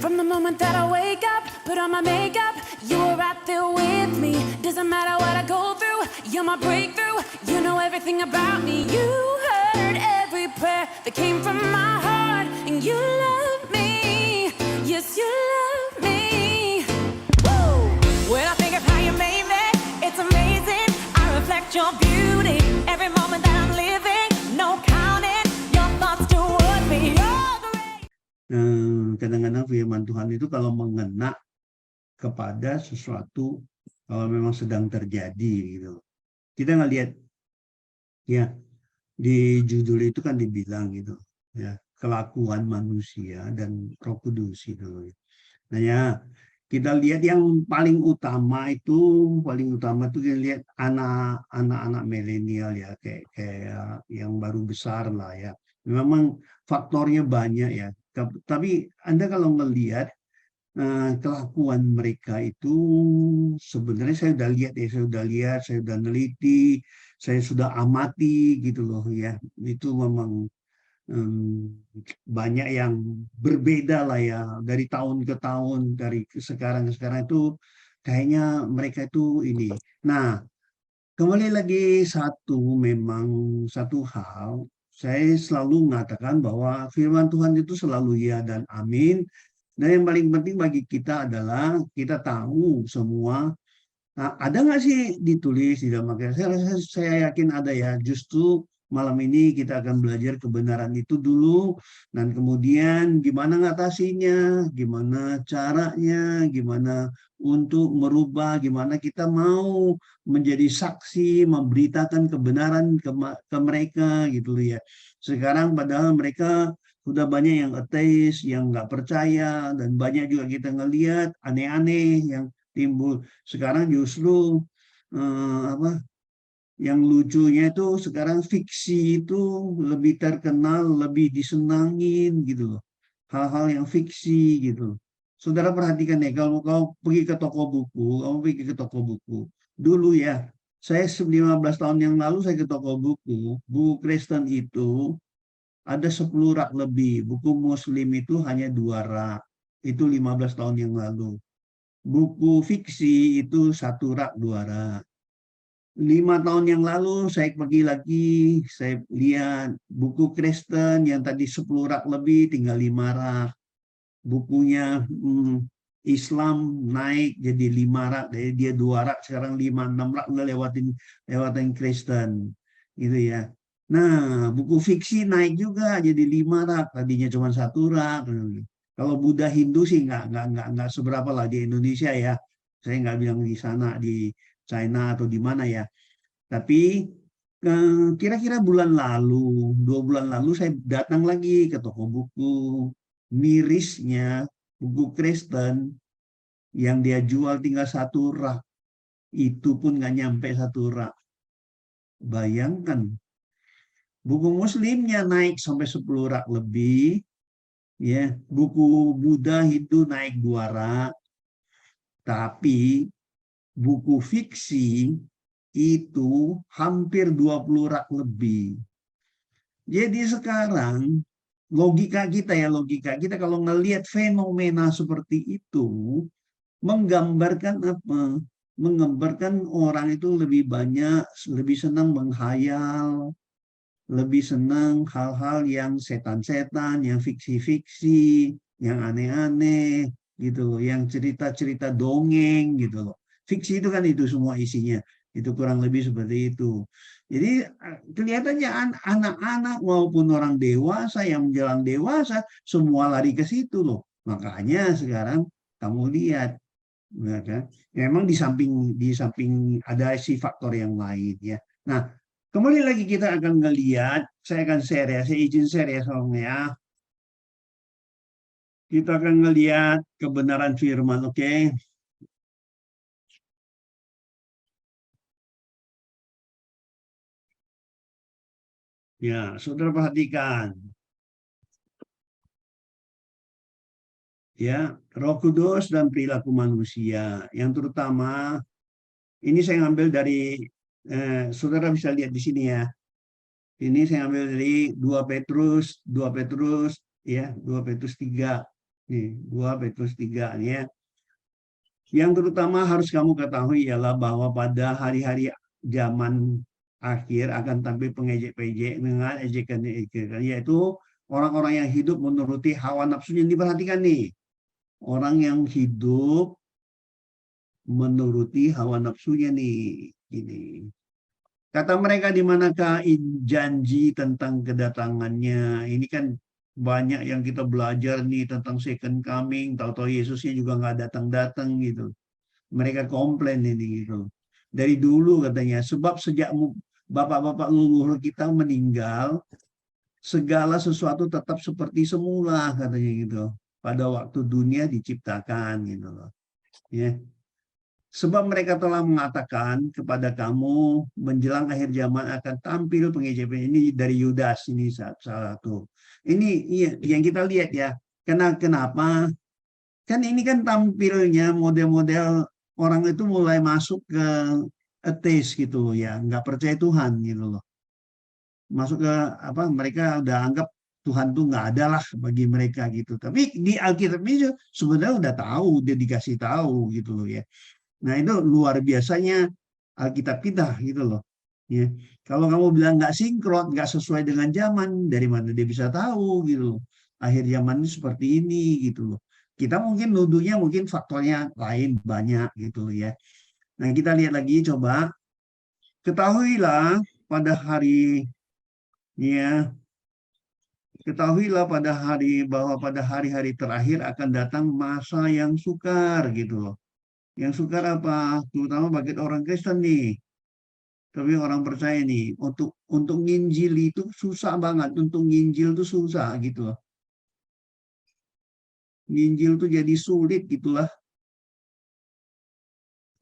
From the moment that I wake up, put on my makeup, you were right there with me. Doesn't matter what I go through, you're my breakthrough. You know everything about me. You heard every prayer that came from my heart, and you love me. Yes, you love me. Woo! When I think of how you made me, it's amazing. I reflect your beauty every moment that I'm living. No counting your thoughts toward me. You're great. Kadang-kadang firman Tuhan itu kalau mengena kepada sesuatu, kalau memang sedang terjadi gitu. Kita ngelihat ya di judul itu kan dibilang gitu ya, kelakuan manusia dan Roh Kudus gitu. Nah ya, kita lihat yang paling utama itu kita lihat anak-anak milenial ya, kayak yang baru besar lah ya. Memang faktornya banyak ya. Tapi Anda kalau melihat kelakuan mereka itu sebenarnya saya sudah neliti, saya sudah amati gitu loh ya. Itu memang banyak yang berbeda lah ya, dari tahun ke tahun, dari sekarang ke sekarang itu kayaknya mereka itu ini. Nah, kembali lagi memang satu hal, saya selalu mengatakan bahwa firman Tuhan itu selalu ya dan amin. Dan yang paling penting bagi kita adalah kita tahu semua. Nah, ada nggak sih ditulis di dalam Alkitab? Saya yakin ada ya. Justru malam ini kita akan belajar kebenaran itu dulu, dan kemudian gimana ngatasinya, gimana caranya, gimana untuk merubah, gimana kita mau menjadi saksi, memberitakan kebenaran ke mereka gitu ya. Sekarang padahal mereka sudah banyak yang ateis, yang nggak percaya, dan banyak juga kita ngelihat aneh-aneh yang timbul. Sekarang justru yang lucunya itu sekarang fiksi itu lebih terkenal, lebih disenangin gitu loh. Hal-hal yang fiksi gitu. Saudara perhatikan ya, kalau kau pergi ke toko buku, dulu ya, saya 15 tahun yang lalu saya ke toko buku Kristen itu ada 10 rak lebih, buku Muslim itu hanya 2 rak, itu 15 tahun yang lalu. Buku fiksi itu 1 rak 2 rak. 5 tahun yang lalu saya pergi lagi, saya lihat buku Kristen yang tadi 10 rak lebih tinggal 5 rak. Bukunya Islam naik jadi 5 rak, dari dia 2 rak sekarang 5-6 rak udah lewatin Kristen gitu ya. Nah, buku fiksi naik juga jadi 5 rak, tadinya cuma 1 rak. Kalau Buddha Hindu sih nggak seberapa lah di Indonesia ya. Saya nggak bilang di sana, di China atau di mana ya. Tapi kira-kira 2 bulan lalu saya datang lagi ke toko buku. Mirisnya buku Kristen yang dia jual tinggal 1 rak. Itu pun nggak nyampe 1 rak. Bayangkan. Buku Muslimnya naik sampai 10 rak lebih. Ya, buku Buddha Hindu naik 2 rak, tapi buku fiksi itu hampir 20 rak lebih. Jadi sekarang logika kita kalau ngelihat fenomena seperti itu menggambarkan apa? Menggambarkan orang itu lebih banyak, lebih senang menghayal, lebih senang hal-hal yang setan-setan, yang fiksi-fiksi, yang aneh-aneh gitu loh, yang cerita-cerita dongeng gitu loh. Fiksi itu kan itu semua isinya. Itu kurang lebih seperti itu. Jadi kelihatannya anak-anak maupun orang dewasa yang menjelang dewasa semua lari ke situ loh. Makanya sekarang kamu lihat, ya kan? Memang di samping ada si faktor yang lain ya. Nah, kembali lagi kita akan ngelihat, saya akan share ya, saya izin share ya soalnya. Kita akan ngelihat kebenaran firman, oke? Ya, saudara perhatikan. Ya, Roh Kudus dan perilaku manusia. Yang terutama, ini saya ngambil dari, saudara bisa lihat di sini ya. Ini saya ambil dari 2 Petrus ya, 2 Petrus 3. Nih, 2 Petrus 3 nih ya. Yang terutama harus kamu ketahui ialah bahwa pada hari-hari zaman akhir akan tampil pengejek-pejek dengan ejekan-ejekan, yaitu orang-orang yang hidup menuruti hawa nafsunya. Diperhatikan nih, orang yang hidup menuruti hawa nafsunya nih. Ini. Kata mereka, di manakah janji tentang kedatangannya? Ini kan banyak yang kita belajar nih tentang second coming. Tahu-tahu Yesusnya juga nggak datang-datang gitu. Mereka komplain ini gitu. Dari dulu katanya, sebab sejak bapak-bapak leluhur kita meninggal, segala sesuatu tetap seperti semula katanya gitu. Pada waktu dunia diciptakan gitu loh. Ya. Sebab mereka telah mengatakan kepada kamu menjelang akhir zaman akan tampil pengejek. Ini dari Yudas, ini salah satu. Ini iya, yang kita lihat ya. Kenapa? Kan ini kan tampilnya model-model orang itu mulai masuk ke ateis gitu ya, nggak percaya Tuhan gitu loh. Masuk ke apa? Mereka udah anggap Tuhan tuh nggak ada lah bagi mereka gitu. Tapi di Alkitab ini sebenarnya udah tahu, udah dikasih tahu gitu loh ya. Nah itu luar biasanya Alkitab kita gitu loh. Ya. Kalau kamu bilang nggak sinkron, nggak sesuai dengan zaman, dari mana dia bisa tahu gitu loh. Akhir zaman ini seperti ini gitu loh. Kita mungkin nuduhnya mungkin faktornya lain banyak gitu ya. Nah kita lihat lagi coba. Ketahuilah pada hari ya, ketahuilah pada hari bahwa pada hari-hari terakhir akan datang masa yang sukar gitu loh. Yang sukar apa? Terutama bagi orang Kristen nih. Tapi orang percaya nih, untuk nginjil itu susah banget. Untuk nginjil itu susah gitu loh. Nginjil tuh jadi sulit gitulah.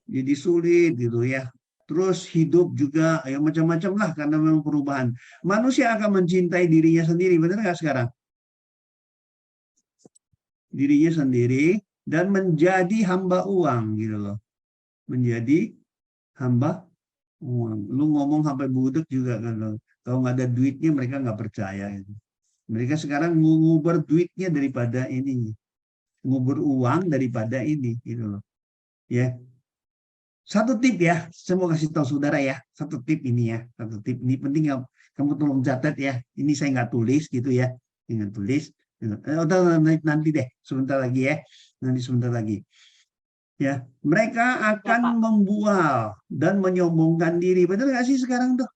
Jadi sulit gitu ya. Terus hidup juga ya macam-macam lah karena memang perubahan. Manusia akan mencintai dirinya sendiri, benar nggak sekarang? Dirinya sendiri dan menjadi hamba uang gitu loh. Menjadi hamba uang. Lu ngomong sampai budek juga kan loh. Kalau nggak ada duitnya mereka nggak percaya. Gitu. Mereka sekarang nguber duitnya daripada ini, nguber uang daripada ini gitu loh. Ya. Satu tip ya, saya mau kasih tahu saudara ya. Satu tip ini ya, satu tip ini penting ya. Kamu tolong catat ya. Ini saya nggak tulis gitu ya, nggak tulis. Udah nanti deh, sebentar lagi ya. Nanti sebentar lagi. Ya, mereka Ya, akan Pak. membual dan menyombongkan diri. Benar nggak sih sekarang tuh?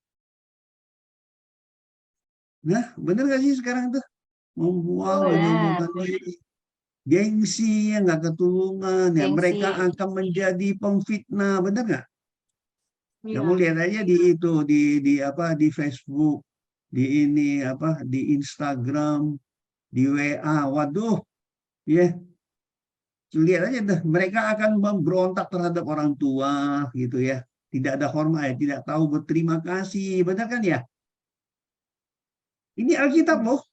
Nah, benar nggak sih sekarang tuh? Membual, Benar. menyombongkan diri. Gengsi, ya nggak ketulungan. Ya, mereka Gengsi. akan menjadi pemfitnah. Benar nggak? Kamu Iya. lihat aja di itu di apa di Facebook, di ini apa di Instagram, di WA. Waduh, ya lihat aja deh. Mereka akan memberontak terhadap orang tua gitu ya. Tidak ada hormat, ya, tidak tahu berterima kasih. Benar kan ya? Ini Alkitab loh.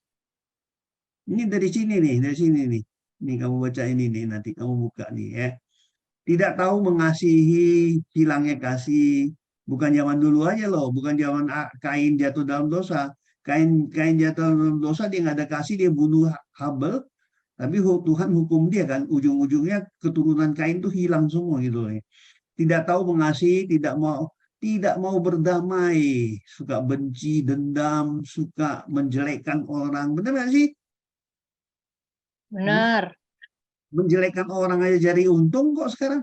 Ini dari sini nih, dari sini nih. Ini kamu baca ini nih, nanti kamu buka nih ya. Tidak tahu mengasihi, hilangnya kasih. Bukan zaman dulu aja loh, bukan zaman Kain jatuh dalam dosa. Kain jatuh dalam dosa, dia nggak ada kasih, dia bunuh Habel, tapi Tuhan hukum dia kan, ujung-ujungnya keturunan Kain tuh hilang semua gitu loh. Tidak tahu mengasihi, tidak mau berdamai, suka benci, dendam, suka menjelekkan orang. Benar nggak sih? Hmm? Benar. Menjelekkan orang aja cari untung kok sekarang.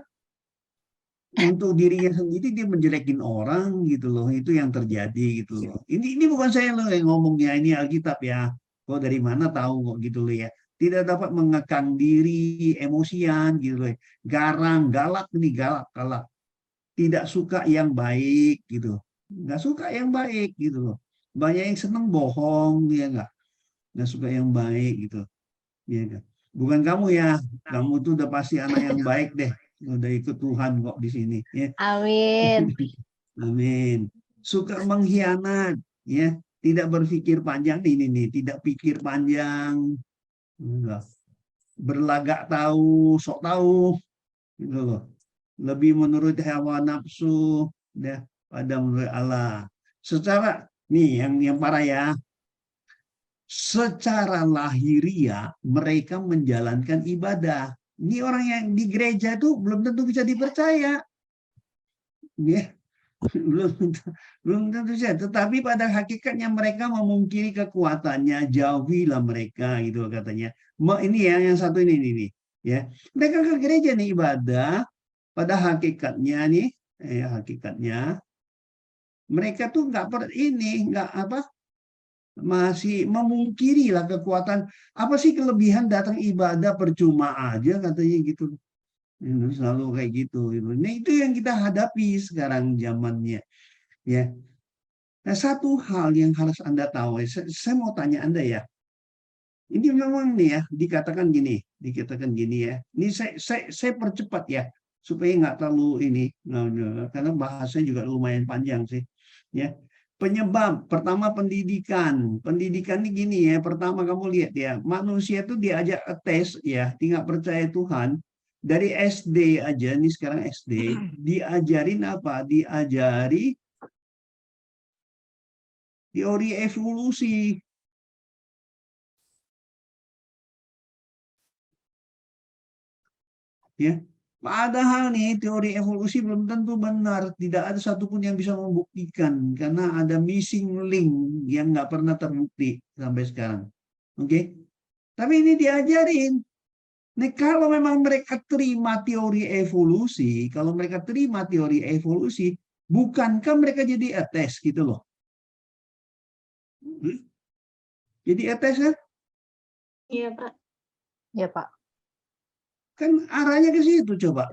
Untuk dirinya sendiri dia menjelekin orang gitu loh, itu yang terjadi gitu loh. Ini bukan saya loh yang ngomongnya, ini Alkitab ya. Kok dari mana tahu kok gitu loh ya. Tidak dapat mengekang diri, emosian gitu loh. Garang, galak nih, galak, galak. Tidak suka yang baik gitu. Nggak suka yang baik gitu loh. Banyak yang seneng bohong ya nggak suka yang baik gitu. Ya kan? Bukan kamu ya, kamu tuh udah pasti anak yang baik deh. Udah ikut Tuhan kok di sini ya. Amin. Amin. Suka mengkhianat, ya, tidak berpikir panjang ini nih, tidak pikir panjang, enggak. Berlagak tahu, sok tahu, gitu loh. Lebih menurut hawa nafsu, ya, pada menurut Allah. Secara nih yang parah ya, secara lahiriah mereka menjalankan ibadah. Ini orang yang di gereja tuh belum tentu bisa dipercaya. Ya, belum tentu saja. Tetapi pada hakikatnya mereka memungkiri kekuatannya, jauhilah mereka gitu katanya. Ini ya yang satu ini ya. Mereka ke gereja nih ibadah, pada hakikatnya nih, hakikatnya mereka tuh nggak apa, masih memungkiri lah kekuatan. Apa sih kelebihan datang ibadah percuma aja katanya gitu. Selalu kayak gitu. Nah itu yang kita hadapi sekarang zamannya. Ya. Nah, satu hal yang harus Anda tahu, saya mau tanya Anda ya. Ini memang nih ya, dikatakan gini ya. Ini saya percepat ya, supaya nggak terlalu ini, karena bahasanya juga lumayan panjang sih. Ya, penyebab pertama pendidikan. Pendidikan ini gini ya. Pertama kamu lihat ya, manusia itu diajak tes ya, tinggal percaya Tuhan. Dari SD aja, nih sekarang SD, diajarin apa? Diajari teori evolusi. Ya, padahal nih teori evolusi belum tentu benar, tidak ada satupun yang bisa membuktikan karena ada missing link yang nggak pernah terbukti sampai sekarang. Oke, tapi ini diajarin. Nih kalau memang mereka terima teori evolusi, kalau mereka terima teori evolusi, bukankah mereka jadi ateis gitu loh? Jadi ateis kan? Iya, Pak. Ya, Pak. Kan arahnya ke situ coba.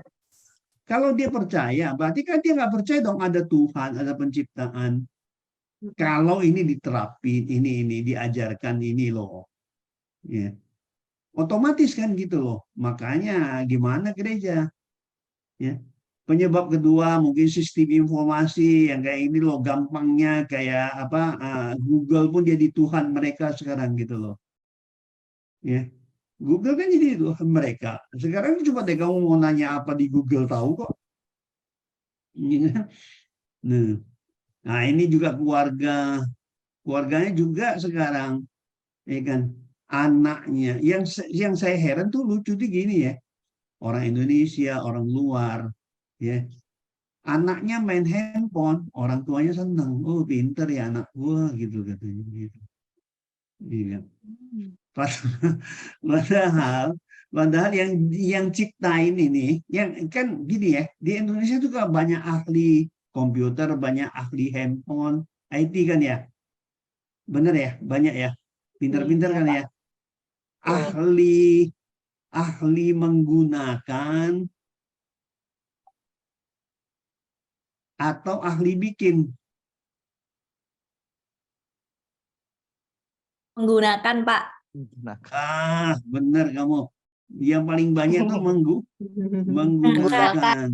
Kalau dia percaya, berarti kan dia nggak percaya dong ada Tuhan, ada penciptaan. Kalau ini diterapin, ini diajarkan ini loh, ya, otomatis kan gitu loh. Makanya gimana gereja? Ya. Penyebab kedua mungkin sistem informasi yang kayak ini loh, gampangnya kayak apa, Google pun jadi Tuhan mereka sekarang gitu loh. Ya. Google kan jadi Tuhan mereka. Sekarang coba deh kamu mau nanya apa di Google tahu kok. Nah, ini juga keluarganya juga sekarang, ya kan, anaknya. Yang saya heran tuh lucu tuh gini ya, orang Indonesia, orang luar, ya, anaknya main handphone, orang tuanya seneng, oh pinter ya anak gua gitu katanya gitu. Iya. Padahal yang ciptain ini, yang kan gini ya, di Indonesia juga banyak ahli komputer, banyak ahli handphone, IT kan ya, bener ya, banyak ya, pinter-pinter Iya, kan Pak. ya, ahli menggunakan atau ahli bikin. Menggunakan, Pak. Bener kamu. Yang paling banyak tuh menggunakan.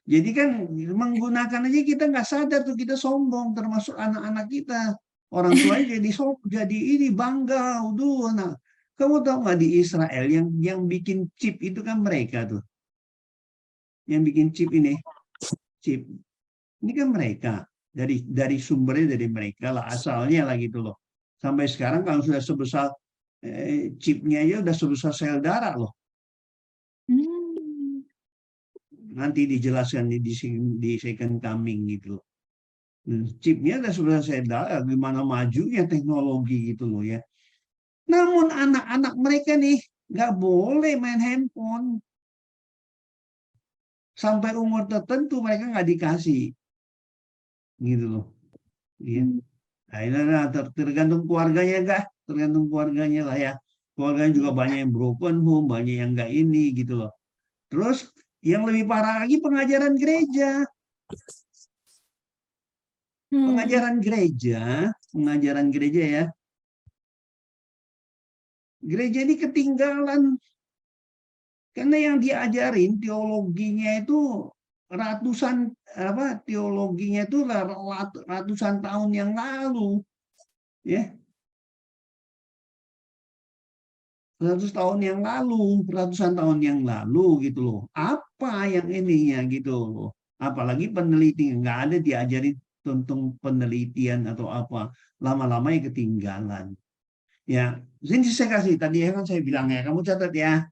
Jadi kan menggunakan aja kita nggak sadar tuh, kita sombong, termasuk anak-anak kita. Orang tuanya jadi ini bangga, udah anak. Kamu tahu nggak di Israel yang bikin chip itu kan mereka tuh. Yang bikin chip ini, chip. Ini kan mereka. Dari sumbernya dari mereka lah, asalnya lah gitu loh. Sampai sekarang kalau sudah sebesar chipnya aja udah sebesar sel darah loh. Nanti dijelaskan di second coming gitu. Chipnya udah sebesar sel darah, gimana majunya teknologi gitu loh ya. Namun anak-anak mereka nih nggak boleh main handphone. Sampai umur tertentu mereka nggak dikasih. Gitu loh. Ya. Nah, tergantung keluarganya enggak, tergantung keluarganya lah ya. Keluarganya juga banyak yang broken home, banyak yang enggak ini gitu loh. Terus yang lebih parah lagi pengajaran gereja. Pengajaran gereja ya. Gereja ini ketinggalan. Karena yang diajarin teologinya itu ratusan tahun yang lalu. Ya. 100 tahun ratusan tahun yang lalu gitu loh. Apa yang ininya gitu loh. Apalagi peneliti nggak ada diajarin tentang penelitian atau apa. Lama-lama ya ketinggalan. Ya, ini saya kasih tadi ya kan saya bilang ya, kamu catat ya.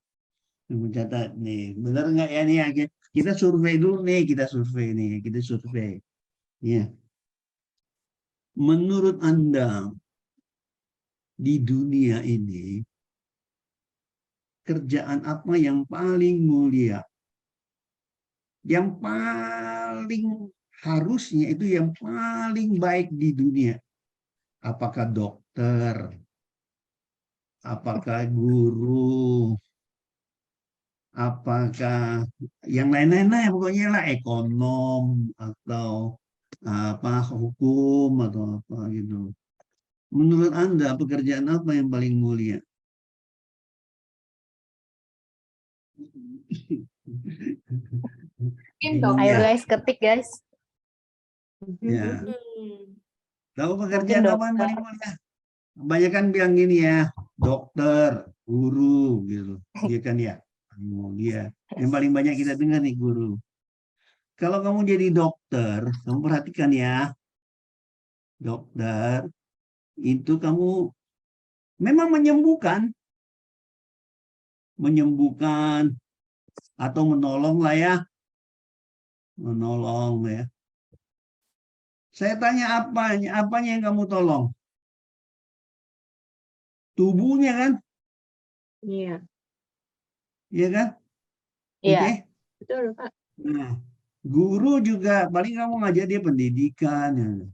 Kamu catat nih, benar nggak ya nih ya? Kita survei dulu nih, kita survei nih, kita survei. Ya, menurut Anda di dunia ini kerjaan apa yang paling mulia? Yang paling harusnya itu yang paling baik di dunia. Apakah dokter? Apakah guru? Apakah yang lain-lain lah, pokoknya lah ekonom atau apa hukum atau apa gitu. Menurut Anda pekerjaan apa yang paling mulia? Bingung Ayo ya? guys, ketik guys. Ya. Tahu Mungkin pekerjaan apa yang dokter. paling mulia? Kebanyakan bilang gini ya, dokter, guru gitu. Dia kan ya, paling mulia. Yang paling banyak kita dengar nih guru. Kalau kamu jadi dokter, kamu perhatikan ya, dokter itu kamu memang menyembuhkan atau menolong lah ya, menolong ya. Saya tanya apanya yang kamu tolong? Tubuhnya kan, Iya. iya kan? Iya. Oke. Betul, Pak. Nah, guru juga paling kamu ngajar dia pendidikan. Ya.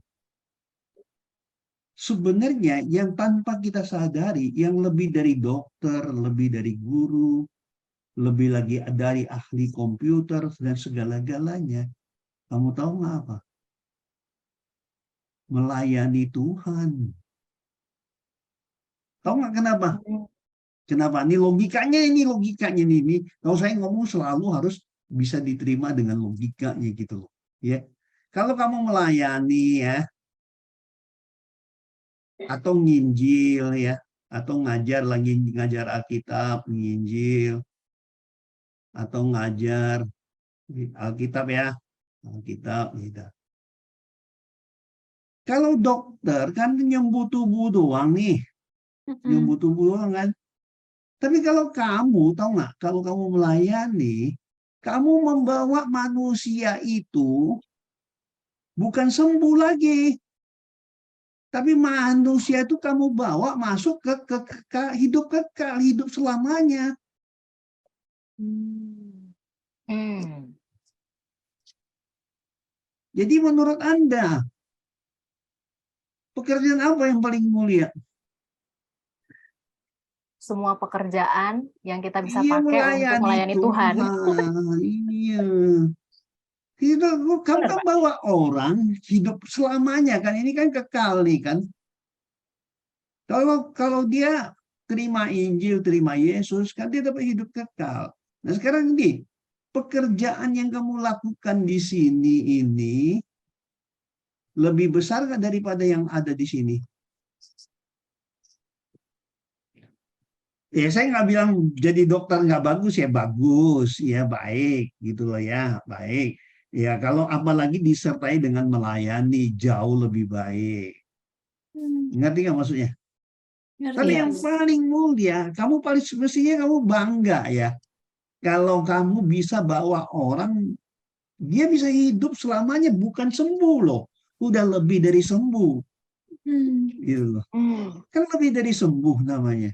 Sebenarnya yang tanpa kita sadari, yang lebih dari dokter, lebih dari guru, lebih lagi dari ahli komputer dan segala-galanya, kamu tahu nggak apa? Melayani Tuhan. Tahu nggak kenapa? Kenapa? Ini logikanya ini. Kalau saya ngomong selalu harus bisa diterima dengan logikanya gitu loh. Ya. Kalau kamu melayani ya, atau nginjil ya, atau ngajar lagi ngajar Alkitab, nginjil, atau ngajar Alkitab ya, Alkitab gitu. Kalau dokter kan nyembuh tubuh doang nih, nyembuh tubuh doang kan. Tapi kalau kamu tahu nggak, kalau kamu melayani, kamu membawa manusia itu bukan sembuh lagi, tapi manusia itu kamu bawa masuk ke hidup kekal, hidup selamanya. Jadi menurut Anda, pekerjaan apa yang paling mulia? Semua pekerjaan yang kita bisa Iya, pakai untuk melayani Tuhan. Iya. Kamu Benar, kan Pak. bawa orang hidup selamanya kan, ini kan kekal nih kan. Kalau dia terima Injil, terima Yesus, kan dia dapat hidup kekal. Nah sekarang ini, pekerjaan yang kamu lakukan di sini ini lebih besar daripada yang ada di sini. Ya saya nggak bilang jadi dokter nggak bagus, ya baik gitu loh ya, baik. Ya kalau apalagi disertai dengan melayani jauh lebih baik. Ngerti nggak maksudnya? Tapi Iya. yang paling mulia, kamu paling semestinya kamu bangga ya. Kalau kamu bisa bawa orang, dia bisa hidup selamanya bukan sembuh loh. Udah lebih dari sembuh. Gitu loh. Kan lebih dari sembuh namanya.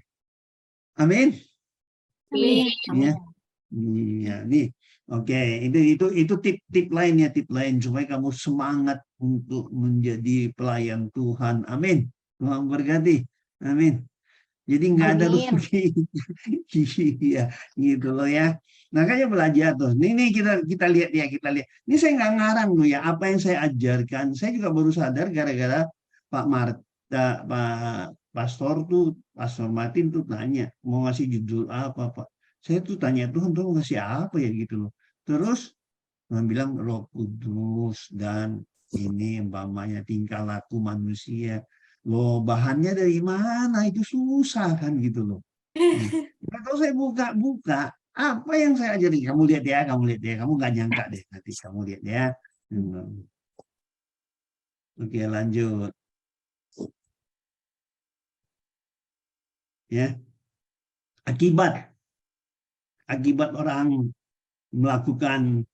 Amin. Amin. Ya. Iya, nih. Oke, itu tip-tip lain ya, tip lain supaya kamu semangat untuk menjadi pelayan Tuhan. Amin. Tuhan berkati. Amin. Jadi nggak ada Amin. rugi. Iya, gitu loh ya. Makanya belajar tuh. Nih kita lihat ya, kita lihat. Ini saya nggak ngarang loh ya, apa yang saya ajarkan. Saya juga baru sadar gara-gara Pak Marta, Pak Pastor tuh, Pastor Martin tuh tanya mau ngasih judul apa Pak. Saya tuh tanya Tuhan tuh ngasih apa ya gitu loh. Terus Tuhan bilang Roh Kudus dan ini umpamanya tingkah laku manusia. Loh bahannya dari mana? Itu susah kan gitu loh. Kalau saya buka-buka, apa yang saya ajari? Kamu lihat ya, kamu nggak nyangka deh nanti kamu lihat ya. Oke lanjut. Ya, akibat orang melakukan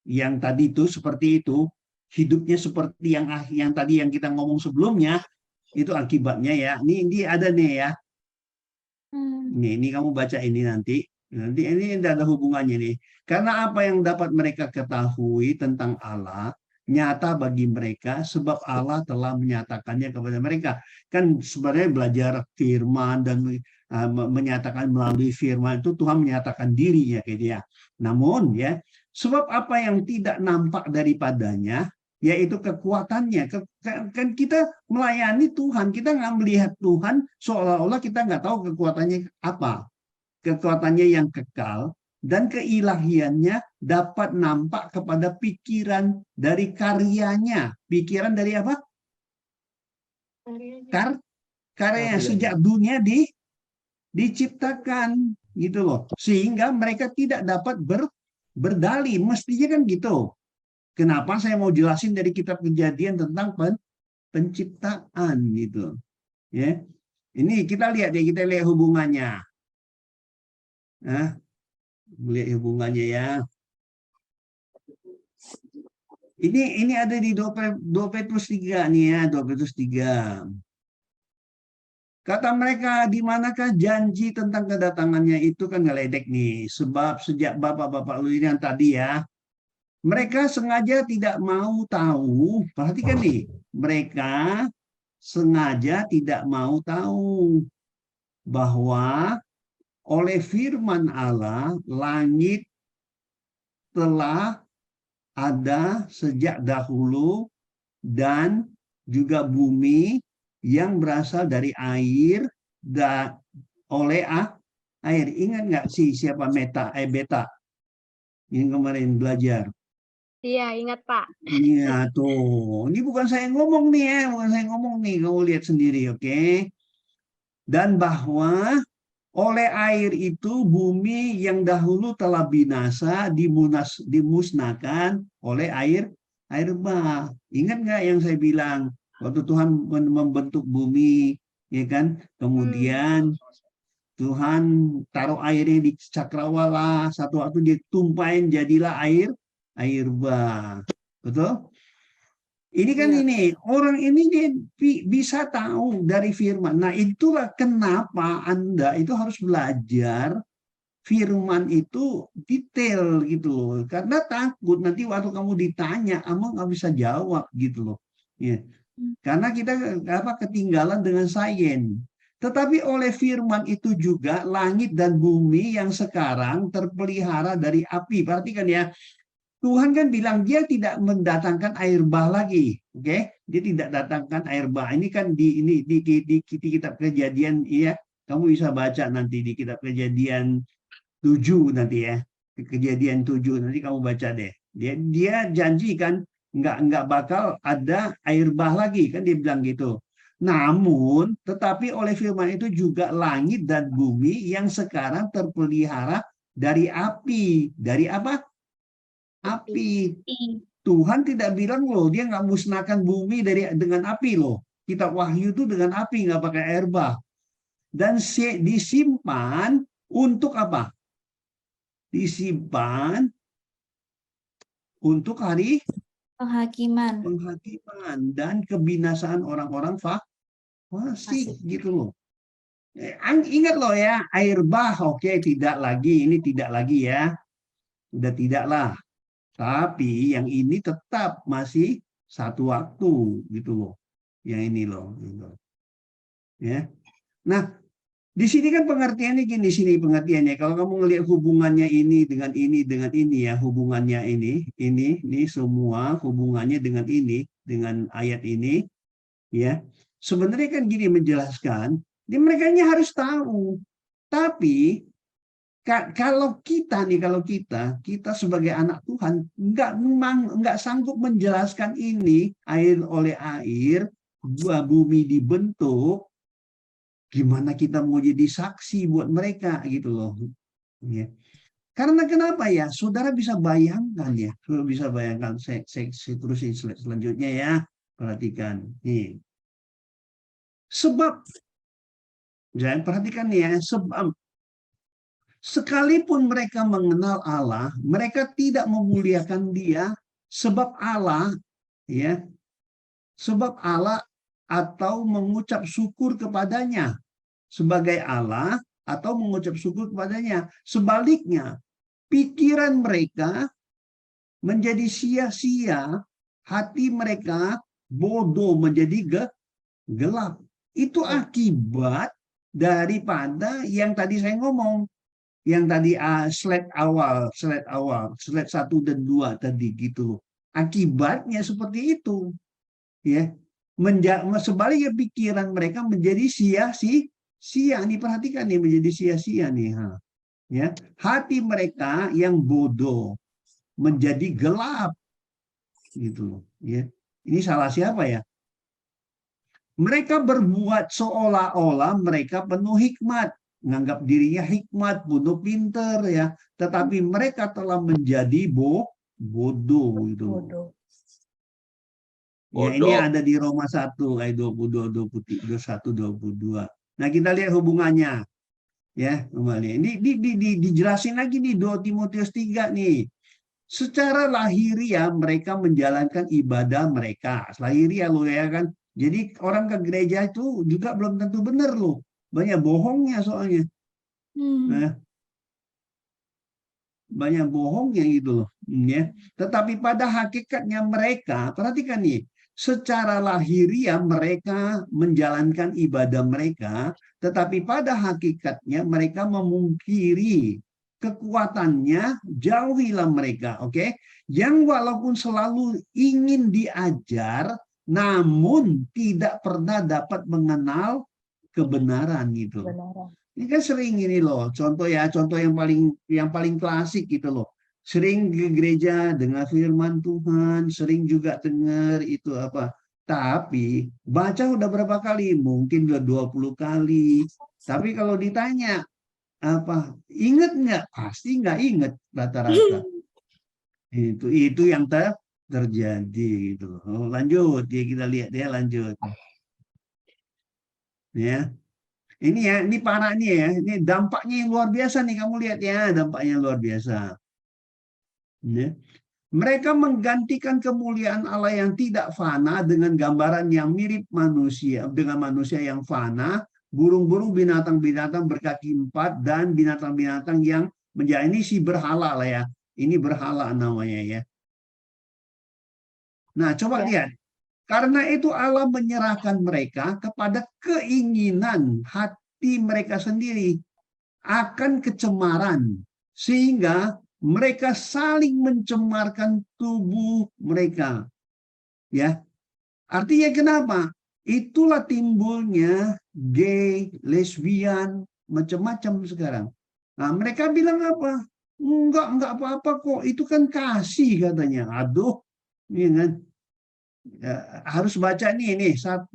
yang tadi itu seperti itu, hidupnya seperti yang tadi yang kita ngomong sebelumnya, itu akibatnya ya. Ini ada nih ya. Ini kamu baca ini nanti. Nanti ini ada hubungannya nih. Karena apa yang dapat mereka ketahui tentang Allah nyata bagi mereka sebab Allah telah menyatakannya kepada mereka. Kan sebenarnya belajar firman dan menyatakan melalui firman itu Tuhan menyatakan dirinya kayak dia. Namun ya, sebab apa yang tidak nampak daripadanya yaitu kekuatannya. Kan kita melayani Tuhan, kita nggak melihat Tuhan seolah-olah kita nggak tahu kekuatannya apa. Kekuatannya yang kekal dan keilahiannya dapat nampak kepada pikiran dari karyanya. Pikiran dari apa? Karyanya sejak dunia diciptakan gitu loh. Sehingga mereka tidak dapat berdalih. Mestinya kan gitu. Kenapa saya mau jelasin dari kitab Kejadian tentang penciptaan gitu. Ya. Ini kita lihat hubungannya. Nah, melihat hubungannya ya. Ini ada di 2 Petrus 3 nih ya, 2 Petrus 3. Kata mereka, di manakah janji tentang kedatangannya itu kan ngeledek nih. Sebab sejak bapak-bapak lu ini yang tadi ya, mereka sengaja tidak mau tahu. Perhatikan nih, mereka sengaja tidak mau tahu bahwa oleh firman Allah, langit telah ada sejak dahulu dan juga bumi yang berasal dari air dan oleh air. Ingat nggak sih siapa beta yang kemarin belajar? Iya, ingat Pak. Iya tuh. Ini bukan saya ngomong nih ya, bukan saya ngomong nih. Kamu lihat sendiri, oke? Dan bahwa oleh air itu bumi yang dahulu telah binasa dimusnahkan oleh air bah. Ingat nggak yang saya bilang waktu Tuhan membentuk bumi, ya kan? Kemudian Tuhan taruh airnya di cakrawala, satu waktu dia tumpahin jadilah air bah. Betul? Ini kan ini orang ini dia bisa tahu dari firman. Nah, itulah kenapa Anda itu harus belajar firman itu detail gitu loh. Karena takut nanti waktu kamu ditanya, kamu nggak bisa jawab gitu loh. Ya. Karena kita ketinggalan dengan sains. Tetapi oleh firman itu juga langit dan bumi yang sekarang terpelihara dari api. Perhatikan ya. Tuhan kan bilang dia tidak mendatangkan air bah lagi, oke? Dia tidak datangkan air bah. Ini kan di kitab Kejadian, ya. Kamu bisa baca nanti di kitab Kejadian 7 nanti ya. Kejadian 7 nanti kamu baca deh. Dia janji kan nggak bakal ada air bah lagi, kan dia bilang gitu. Namun, tetapi oleh firman itu juga langit dan bumi yang sekarang terpelihara dari api. Dari apa? Api. Tuhan tidak bilang loh, dia nggak musnahkan bumi dengan api loh. Kitab Wahyu itu dengan api, nggak pakai air bah. Dan disimpan untuk apa? Disimpan untuk hari penghakiman dan kebinasaan orang-orang fasik gitu loh. Ingat loh ya, air bah oke, tidak lagi, ini tidak lagi ya. Udah tidak lah. Tapi yang ini tetap masih satu waktu gitu loh. Yang ini loh. Gitu. Ya. Nah, di sini kan pengertiannya gini, sini pengertiannya. Kalau kamu ngelihat hubungannya ini dengan ini ya, hubungannya ini semua hubungannya dengan ini, dengan ayat ini, ya. Sebenarnya kan gini menjelaskan, mereka harus tahu. Tapi kalau kita sebagai anak Tuhan nggak sanggup menjelaskan ini air oleh air, bumi dibentuk, gimana kita mau jadi saksi buat mereka gitu loh. Ya. Karena kenapa ya? Saudara bisa bayangkan ya, bisa bayangkan. Saya terusin selanjutnya ya, perhatikan. Nih. Sebab Jangan perhatikan nih ya, sebab sekalipun mereka mengenal Allah, mereka tidak memuliakan Dia sebab Allah, ya, sebab Allah atau mengucap syukur kepadanya sebagai Allah atau mengucap syukur kepadanya. Sebaliknya, pikiran mereka menjadi sia-sia, hati mereka bodoh menjadi gelap. Itu akibat daripada yang tadi saya ngomong, yang tadi slide awal, slide 1 dan 2 tadi gitu. Akibatnya seperti itu, ya. Sebaliknya pikiran mereka menjadi sia-sia. Nih perhatikan nih, menjadi sia-sia nih, ya. Hati mereka yang bodoh menjadi gelap, gitu, ya. Ini salah siapa ya? Mereka berbuat seolah-olah mereka penuh hikmat, menganggap dirinya hikmat, penuh pinter ya, tetapi mereka telah menjadi bodoh itu. Ya, ini ada di Roma 1 ayat 22, 21, 22. Nah, kita lihat hubungannya. Ya, kembali. Ini dijelasin lagi nih 2 Timotius 3 nih. Secara lahiriah mereka menjalankan ibadah mereka. Lahiriah loh ya kan. Jadi orang ke gereja itu juga belum tentu benar loh. Banyak bohongnya soalnya. Nah, banyak bohongnya gitu loh. Ya. Tetapi pada hakikatnya mereka, perhatikan nih, secara lahiriah mereka menjalankan ibadah mereka, tetapi pada hakikatnya mereka memungkiri kekuatannya, jauhilah mereka, oke? Yang walaupun selalu ingin diajar, namun tidak pernah dapat mengenal kebenaran gitu. Ini kan sering ini loh, contoh yang paling klasik gitu loh. Sering ke gereja dengar firman Tuhan, sering juga dengar itu apa. Tapi baca udah berapa kali? Mungkin udah 20 kali. Tapi kalau ditanya apa, inget nggak? Pasti nggak inget rata-rata. Itu yang terjadi gitu. Oh, lanjut ya, kita lihat ya, lanjut. Ya. Ini parah nih ya. Ini dampaknya yang luar biasa nih, kamu lihat ya, dampaknya luar biasa. Ya. Mereka menggantikan kemuliaan Allah yang tidak fana dengan gambaran yang mirip manusia, dengan manusia yang fana, burung-burung, binatang-binatang berkaki 4, dan binatang-binatang yang menjadi, ini si berhala lah ya. Ini berhala namanya ya. Nah, coba lihat. Karena itu Allah menyerahkan mereka kepada keinginan hati mereka sendiri akan kecemaran, sehingga mereka saling mencemarkan tubuh mereka. Ya, artinya kenapa? Itulah timbulnya gay, lesbian, macam-macam sekarang. Nah, mereka bilang apa? Enggak apa-apa kok. Itu kan kasih katanya. Aduh, ini kan. Ya, harus baca nih 1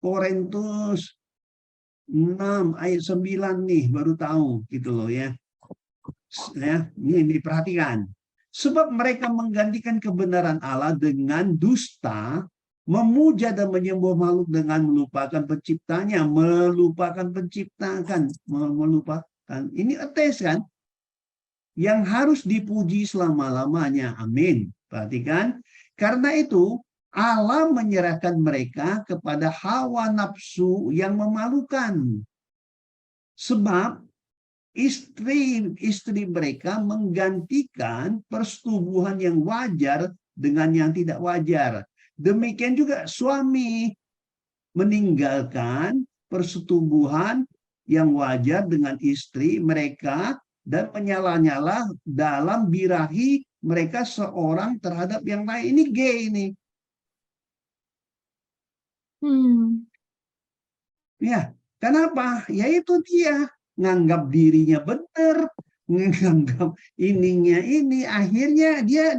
Korintus 6 ayat 9 nih baru tahu gitu loh ya. Ini diperhatikan. Sebab mereka menggantikan kebenaran Allah dengan dusta, memuja dan menyembah makhluk dengan melupakan penciptanya, melupakan. Ini ateis kan? Yang harus dipuji selama-lamanya. Amin. Perhatikan. Karena itu Allah menyerahkan mereka kepada hawa nafsu yang memalukan. Sebab istri mereka menggantikan persetubuhan yang wajar dengan yang tidak wajar. Demikian juga suami meninggalkan persetubuhan yang wajar dengan istri mereka dan menyala-nyala dalam birahi mereka seorang terhadap yang lain. Ini gay ini. Ya, kenapa? Ya itu dia nganggap dirinya benar, nganggap ininya ini, akhirnya dia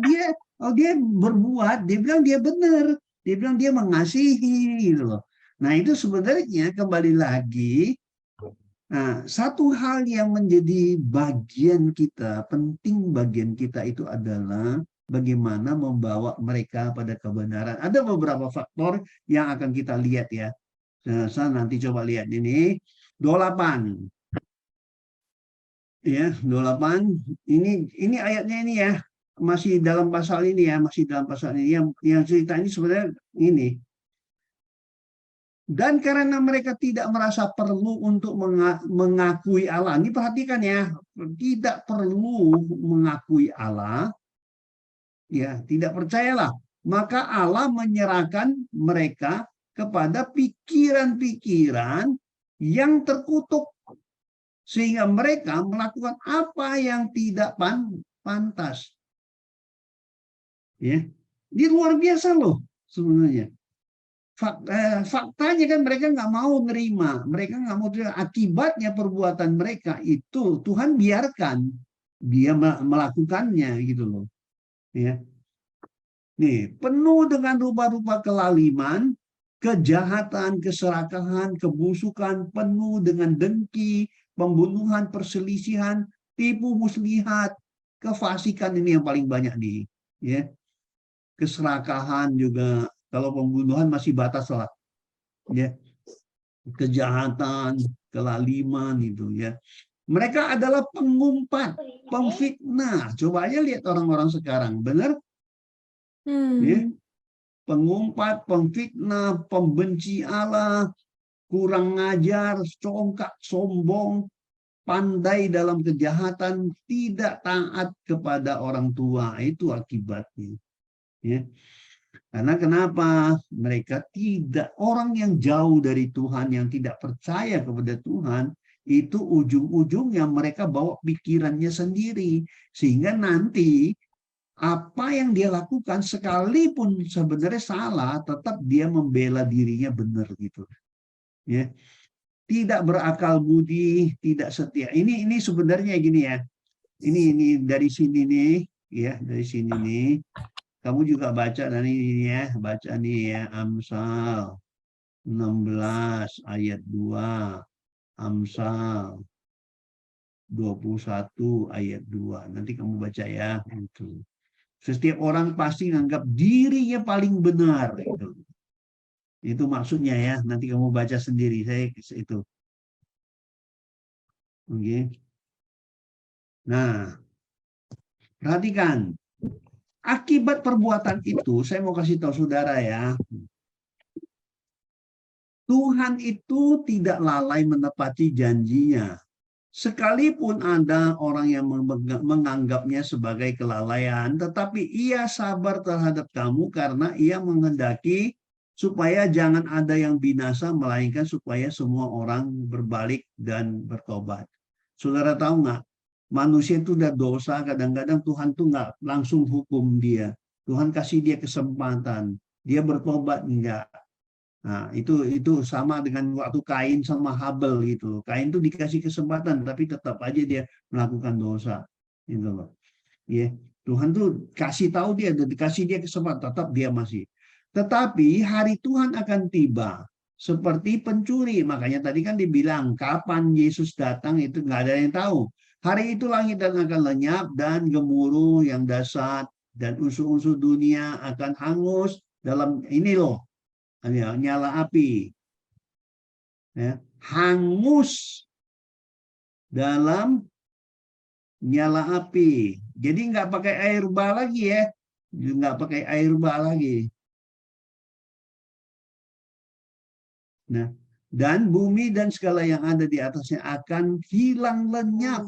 berbuat, dia bilang dia benar, dia bilang dia mengasihi gitu loh. Nah, itu sebenarnya kembali lagi, nah, satu hal yang menjadi bagian kita, penting bagian kita itu adalah bagaimana membawa mereka pada kebenaran. Ada beberapa faktor yang akan kita lihat ya. Saya nanti coba lihat ini. 28. Ya, 28. Ini ayatnya ini ya. Masih dalam pasal ini ya, masih dalam pasal ini yang cerita ini sebenarnya ini. Dan karena mereka tidak merasa perlu untuk mengakui Allah. Ini perhatikan ya, tidak perlu mengakui Allah, ya, tidak percayalah. Maka Allah menyerahkan mereka kepada pikiran-pikiran yang terkutuk sehingga mereka melakukan apa yang tidak pantas. Ya, ini luar biasa loh sebenarnya. Faktanya kan mereka nggak mau nerima, mereka nggak mau terima. Akibatnya perbuatan mereka itu Tuhan biarkan dia melakukannya gitu loh. Ya, nih penuh dengan rupa-rupa kelaliman, kejahatan, keserakahan, kebusukan, penuh dengan dengki, pembunuhan, perselisihan, tipu muslihat, kefasikan ini yang paling banyak nih, ya. Keserakahan juga, kalau pembunuhan masih batas lah, ya. Kejahatan, kelaliman itu ya. Mereka adalah pengumpat, pemfitnah. Coba aja lihat orang-orang sekarang, benar? Ya. Pengumpat, pemfitnah, pembenci Allah, kurang ngajar, congkak, sombong, pandai dalam kejahatan, tidak taat kepada orang tua. Itu akibatnya. Ya. Karena kenapa? Mereka tidak, orang yang jauh dari Tuhan, yang tidak percaya kepada Tuhan, itu ujung-ujungnya mereka bawa pikirannya sendiri. Sehingga nanti apa yang dia lakukan sekalipun sebenarnya salah, tetap dia membela dirinya benar gitu. Ya. Tidak berakal budi, tidak setia. Ini sebenarnya gini ya. Ini dari sini nih, ya, dari sini nih. Kamu juga baca dari ini ya, baca nih ya, Amsal 16 ayat 2, Amsal 21 ayat 2. Nanti kamu baca ya. Itu. Setiap orang pasti menganggap dirinya paling benar. Itu maksudnya ya. Nanti kamu baca sendiri. Saya itu. Oke. Nah, perhatikan. Akibat perbuatan itu, saya mau kasih tahu saudara ya. Tuhan itu tidak lalai menepati janjinya. Sekalipun ada orang yang menganggapnya sebagai kelalaian, tetapi ia sabar terhadap kamu karena ia menghendaki supaya jangan ada yang binasa, melainkan supaya semua orang berbalik dan bertobat. Saudara tahu nggak? Manusia itu udah dosa, kadang-kadang Tuhan tuh nggak langsung hukum dia. Tuhan kasih dia kesempatan. Dia bertobat enggak. Nah, itu sama dengan waktu Kain sama Habel gitu. Kain tuh dikasih kesempatan, tapi tetap aja dia melakukan dosa. Gitu loh. Ya, Tuhan tuh kasih tahu dia, dikasih dia kesempatan, tetap dia masih. Tetapi hari Tuhan akan tiba seperti pencuri. Makanya tadi kan dibilang kapan Yesus datang itu nggak ada yang tahu. Hari itu langit dan akan lenyap dan gemuruh yang dahsyat dan unsur-unsur dunia akan hangus dalam ini loh, nyala api, ya, hangus dalam nyala api. Jadi nggak pakai air bah lagi ya, nggak pakai air bah lagi. Nah, dan bumi dan segala yang ada di atasnya akan hilang lenyap.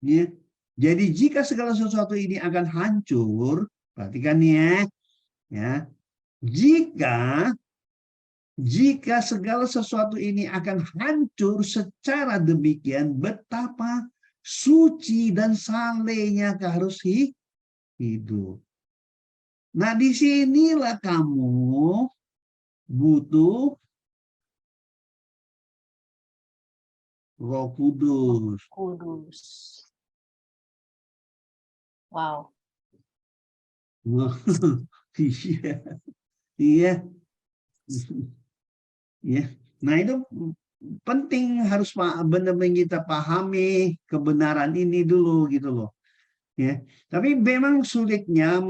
Ya. Jadi jika segala sesuatu ini akan hancur, perhatikan ya, jika segala sesuatu ini akan hancur secara demikian, betapa suci dan salehnya harus hidup. Nah, disinilah kamu butuh Roh Kudus. Kudus. Wow. Iya. Iya. Ya. Nah, itu penting, harus benar-benar kita pahami kebenaran ini dulu gitu loh. Ya. Tapi memang sulitnya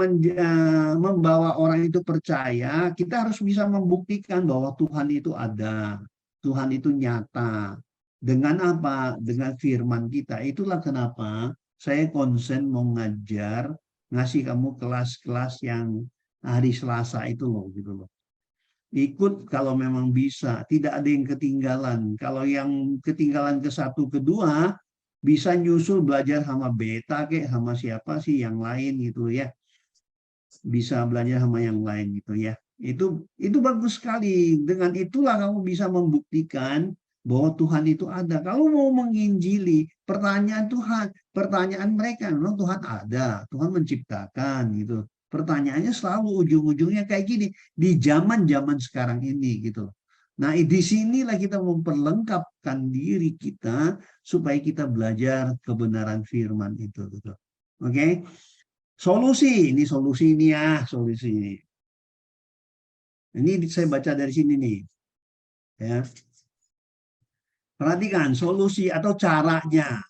membawa orang itu percaya. Kita harus bisa membuktikan bahwa Tuhan itu ada. Tuhan itu nyata. Dengan apa? Dengan firman kita. Itulah kenapa saya konsen mau ngajar, ngasih kamu kelas-kelas yang hari Selasa itu loh, gitu loh. Ikut kalau memang bisa, tidak ada yang ketinggalan. Kalau yang ketinggalan ke satu, kedua, bisa nyusul belajar sama beta kek, sama siapa sih yang lain gitu ya. Bisa belajar sama yang lain gitu ya. Itu bagus sekali. Dengan itulah kamu bisa membuktikan bahwa Tuhan itu ada. Kalau mau menginjili, pertanyaan mereka, memang Tuhan ada, Tuhan menciptakan gitu. Pertanyaannya selalu ujung-ujungnya kayak gini, di zaman-zaman sekarang ini gitu. Nah, di sinilah kita memperlengkapkan diri kita supaya kita belajar kebenaran firman itu gitu. Oke? Solusi, ini solusi ini ya, solusi ini. Ini saya baca dari sini nih. Ya. Perhatikan solusi atau caranya.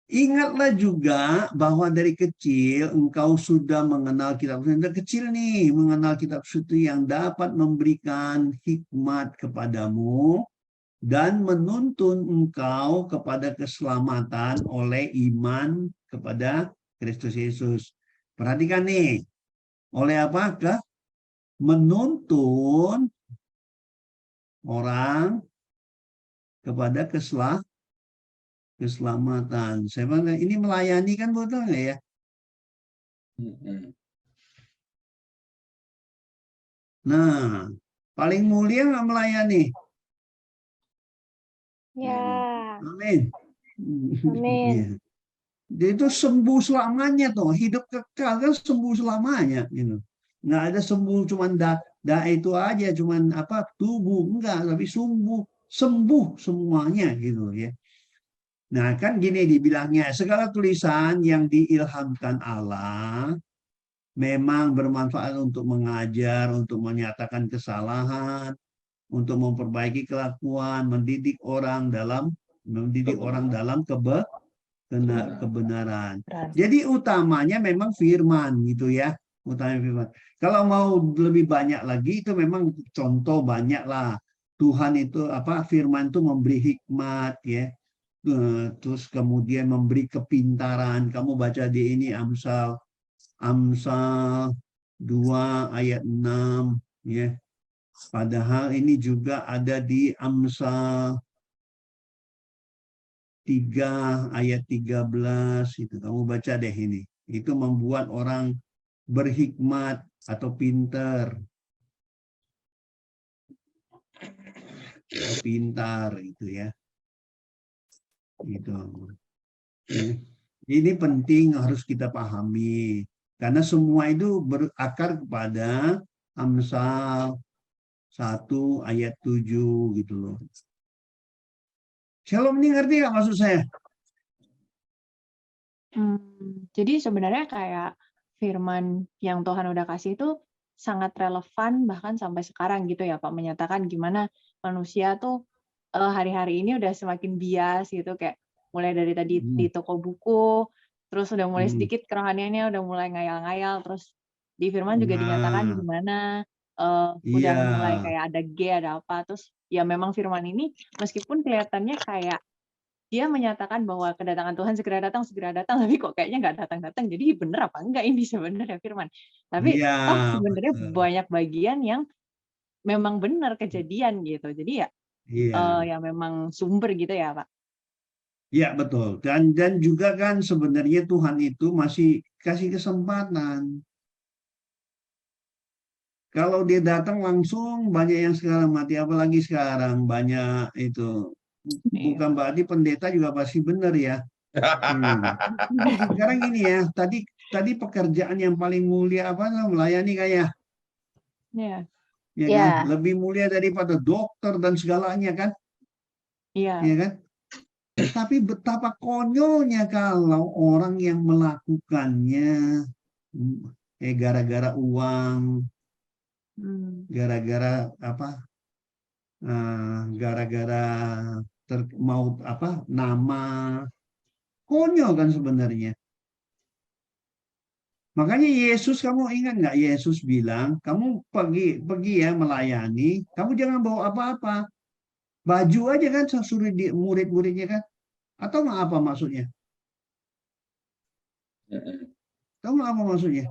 Ingatlah juga bahwa dari kecil engkau sudah mengenal kitab suci. Dari kecil nih mengenal kitab suci yang dapat memberikan hikmat kepadamu dan menuntun engkau kepada keselamatan oleh iman kepada Kristus Yesus. Perhatikan nih, oleh apa? Menuntun orang kepada keselamatan. Saya bilang, ini melayani kan betul nggak ya? Nah, paling mulia nggak melayani? Ya. Amin. Amin. Iya. Dia itu sembuh selamanya tuh, hidup kekal kan sembuh selamanya gitu. Nggak ada sembuh cuman itu aja, cuman apa tubuh enggak, tapi sembuh semuanya gitu ya. Nah, kan gini dibilangnya, segala tulisan yang diilhamkan Allah memang bermanfaat untuk mengajar, untuk menyatakan kesalahan, untuk memperbaiki kelakuan, mendidik orang dalam kebenaran. Jadi utamanya memang firman gitu ya, utamanya firman. Kalau mau lebih banyak lagi itu memang contoh banyak lah. Tuhan itu firman itu memberi hikmat ya. Terus kemudian memberi kepintaran. Kamu baca di ini Amsal 2 ayat 6 ya. Padahal ini juga ada di Amsal 3 ayat 13 itu. Kamu baca deh ini. Itu membuat orang berhikmat atau pintar. Pintar itu ya. Gitu. Ya. Ini penting harus kita pahami. Karena semua itu berakar kepada Amsal 1 ayat 7 gitu loh. Shalom ini ngerti nggak maksud saya? Jadi sebenarnya kayak firman yang Tuhan udah kasih itu sangat relevan bahkan sampai sekarang gitu ya Pak, menyatakan gimana manusia tuh hari-hari ini udah semakin bias gitu, kayak mulai dari tadi di toko buku, terus udah mulai sedikit kerohaniannya udah mulai ngayal-ngayal, terus di firman juga dinyatakan Nah, gimana iya. udah mulai kayak ada G, ada apa, terus ya memang firman ini meskipun kelihatannya kayak dia menyatakan bahwa kedatangan Tuhan segera datang, tapi kok kayaknya nggak datang-datang. Jadi bener apa enggak ini sebenarnya firman? Tapi Iya, toh sebenarnya betul. banyak bagian yang memang benar kejadian gitu. Jadi ya Iya. ya memang sumber gitu ya Pak. Iya, betul. Dan juga kan sebenarnya Tuhan itu masih kasih kesempatan. Kalau dia datang langsung banyak yang sekarang mati, apalagi sekarang banyak itu. Iya. Bukan berarti pendeta juga pasti benar ya. Sekarang gini ya, tadi pekerjaan yang paling mulia apa? Melayani kayak Iya. ya Ya. kan, lebih mulia daripada dokter dan segalanya kan, Iya. ya kan? Tapi betapa konyolnya kalau orang yang melakukannya gara-gara uang, gara-gara apa? Gara-gara mau nama, konyol kan sebenarnya. Makanya Yesus, kamu ingat nggak Yesus bilang, kamu pergi ya melayani, kamu jangan bawa apa-apa. Baju aja kan suruh murid-muridnya kan. Atau nggak apa maksudnya? Tahu nggak apa maksudnya?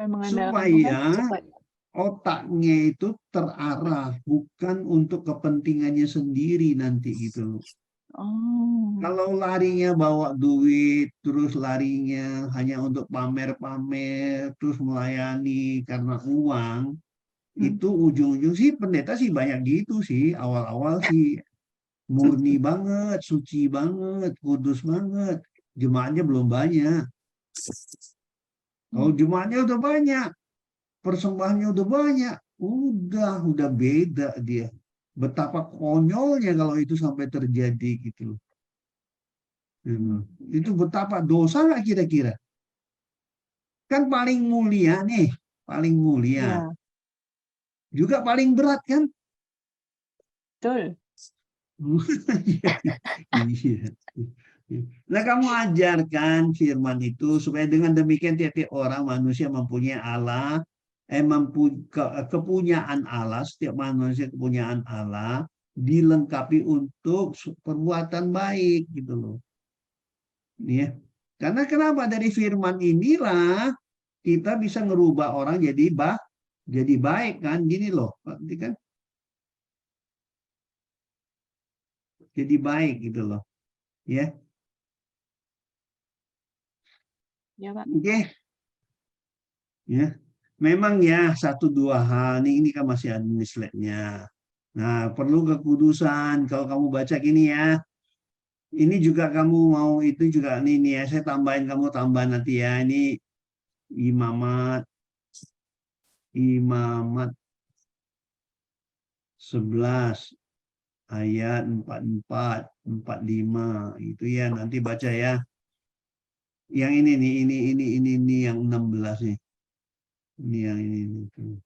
Mengandalkan Tuhan Supaya supaya otaknya itu terarah, bukan untuk kepentingannya sendiri nanti gitu. oh. Kalau larinya bawa duit, terus larinya hanya untuk pamer-pamer, terus melayani karena uang, Hmm. itu ujung-ujung sih pendeta sih banyak gitu sih. Awal-awal sih murni banget, suci banget, kudus banget. Jemaatnya belum banyak. Kalau Hmm. jemaatnya udah banyak, persembahannya udah banyak, udah beda dia. Betapa konyolnya kalau itu sampai terjadi gitu loh. Itu betapa dosa nggak kira-kira? Kan paling mulia nih, paling mulia. Iya, Juga paling berat kan? betul. Iya, iya. Nah, kamu ajarkan firman itu supaya dengan demikian tiap-tiap orang manusia mempunyai Allah, kepunyaan Allah, setiap manusia kepunyaan Allah dilengkapi untuk perbuatan baik gitu loh. Ya. Karena kenapa dari firman inilah kita bisa ngerubah orang jadi baik kan gini loh. Berarti kan jadi baik gitu loh. Ya. Ya, Pak. Oke. Ya, memang ya satu dua hal ini kan masih ada slide-nya. Nah, perlu kekudusan. Kalau kamu baca gini ya, ini juga kamu mau itu juga nih ya. Saya tambahin kamu tambah nanti ya. Ini imamat, imamat 11 ayat 44, 45 itu ya nanti baca ya. Yang ini nih, ini yang 16 nih. Ini yang ini. Nih.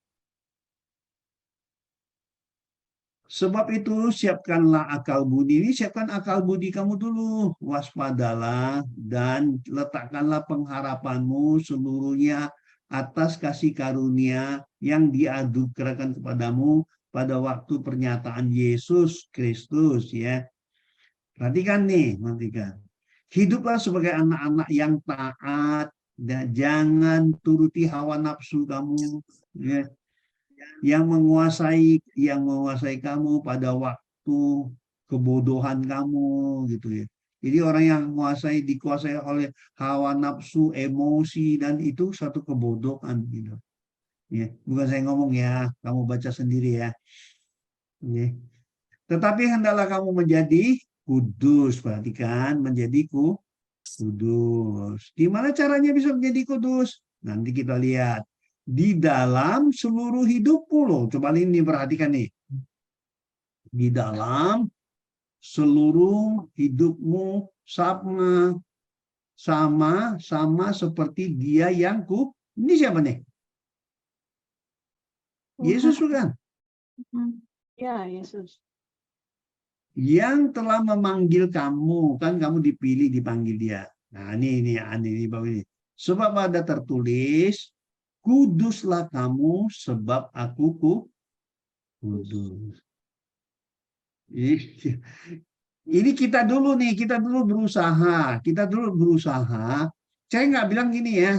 Sebab itu siapkanlah akal budi. Ini siapkan akal budi kamu dulu. Waspadalah dan letakkanlah pengharapanmu seluruhnya atas kasih karunia yang diadukrakan kepadamu pada waktu pernyataan Yesus Kristus ya. Perhatikan nih, perhatikan. Hiduplah sebagai anak-anak yang taat dan jangan turuti hawa nafsu kamu ya yang menguasai kamu pada waktu kebodohan kamu gitu ya. Jadi orang yang dikuasai oleh hawa nafsu, emosi dan itu satu kebodohan gitu. Ya, bukan saya ngomong ya, kamu baca sendiri ya. Ya. Tetapi hendaklah kamu menjadi kudus, perhatikan menjadi kudus. Gimana caranya bisa menjadi kudus? Nanti kita lihat di dalam seluruh hidupmu loh. Coba ini perhatikan nih. Di dalam seluruh hidupmu sama seperti dia yang ini siapa nih? Yesus Tuhan. bukan? Ya, Yesus. Yang telah memanggil kamu, kan kamu dipilih dipanggil dia. Nah, ini bawah ini. Sebab ada tertulis, kuduslah kamu sebab aku kudus. Ini kita dulu nih, kita dulu berusaha. Saya nggak bilang gini ya,